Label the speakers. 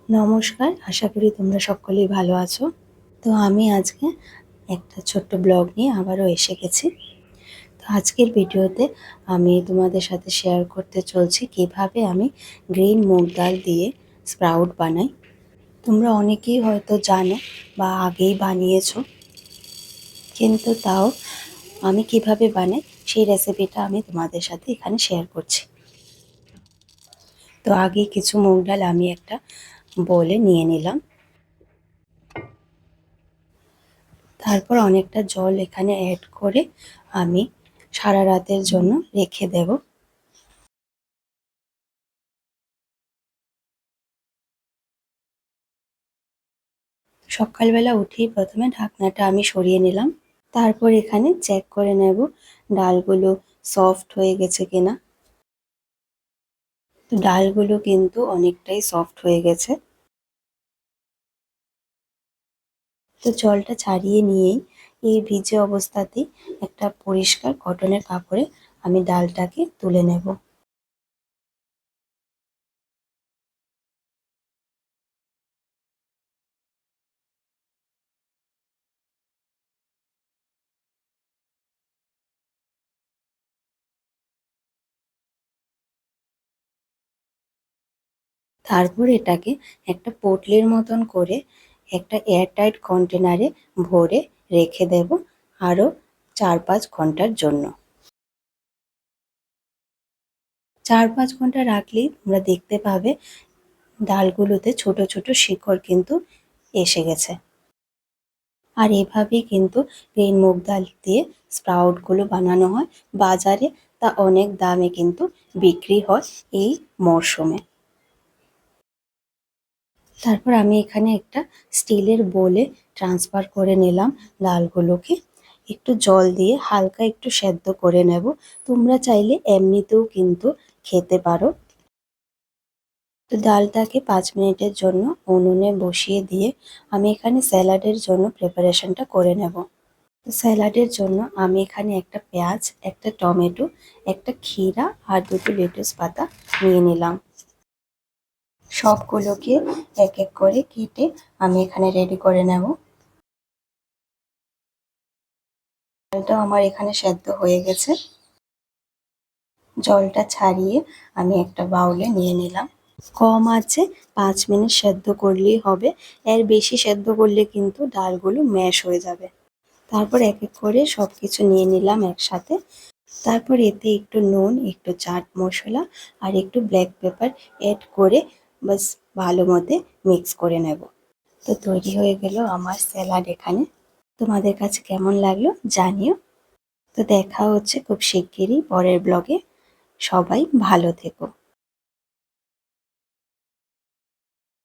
Speaker 1: নমস্কার, আশা করি তোমরা সকলেই ভালো আছো। তো আমি আজকে একটা ছোট্ট ব্লগ নিয়ে আবারও এসে গেছি। তো আজকের ভিডিওতে আমি তোমাদের সাথে শেয়ার করতে চলছি কিভাবে আমি গ্রিন মুগ ডাল দিয়ে স্প্রাউট বানাই। তোমরা অনেকেই হয়তো জানো বা আগেই বানিয়েছো, কিন্তু তাও আমি কিভাবে বানাই সেই রেসিপিটা আমি তোমাদের সাথে এখানে শেয়ার করছি। তো আগে কিছু মুগ ডাল আমি একটা বোলে নিয়ে নিলাম। তারপর অনেকটা জল এখানে অ্যাড করে আমি সারা রাতের জন্য রেখে দেব। সকালবেলা উঠেই প্রথমে ঢাকনাটা আমি সরিয়ে নিলাম। তারপর এখানে চেক করে নেব ডালগুলো সফট হয়ে গেছে কিনা। তো ডালগুলো কিন্তু অনেকটাই সফট হয়ে গেছে। তো জলটা ছাড়িয়ে নিয়েই এই ভিজে অবস্থাতেই একটা পরিষ্কার কটনের কাপড়ে আমি ডালটাকে তুলে নেব। তারপর এটাকে একটা পোটলির মতন করে একটা এয়ারটাইট কন্টেনারে ভরে রেখে দেব আরও 4-5 ঘন্টার জন্য। 4-5 ঘন্টা রাখলেই তোমরা দেখতে পাবে ডালগুলোতে ছোট ছোট শিকড় কিন্তু এসে গেছে। আর এভাবেই কিন্তু গ্রিন মুগ ডাল দিয়ে স্প্রাউটগুলো বানানো হয় বাজারে, তা অনেক দামে কিন্তু বিক্রি হয় এই মরশুমে। তারপর আমি এখানে একটা স্টিলের বোলে ট্রান্সফার করে নিলাম ডালগুলোকে। একটু জল দিয়ে হালকা একটু সেদ্ধ করে নেব। তোমরা চাইলে এমনিতেও কিন্তু খেতে পারো। তো ডালটাকে 5 মিনিটের জন্য উনুনে বসিয়ে দিয়ে আমি এখানে স্যালাডের জন্য প্রিপারেশনটা করে নেব। তো স্যালাডের জন্য আমি এখানে একটা পেঁয়াজ, একটা টমেটো, একটা ক্ষীরা আর দুটো লেটুস পাতা নিয়ে নিলাম। সবগুলোকে এক এক করে কেটে আমি এখানে রেডি করে নেব। ডালটাও আমার এখানে সেদ্ধ হয়ে গেছে। জলটা ছাড়িয়ে আমি একটা বাউলে নিয়ে নিলাম। কম আছে 5 মিনিট সেদ্ধ করলেই হবে। এর বেশি সেদ্ধ করলে কিন্তু ডালগুলো ম্যাশ হয়ে যাবে। তারপর এক এক করে সবকিছু নিয়ে নিলাম একসাথে। তারপর এতে একটু নুন, একটু চাট মশলা আর একটু ব্ল্যাক পেপার এড করে বাস ভালো মতো মিক্স করে নেব। তো তৈরি হয়ে গেল আমার স্যালাড এখানে। তোমাদের কাছে কেমন লাগলো জানিও। তো দেখা হচ্ছে খুব শিগগিরই পরের ব্লগে। সবাই ভালো থেকো।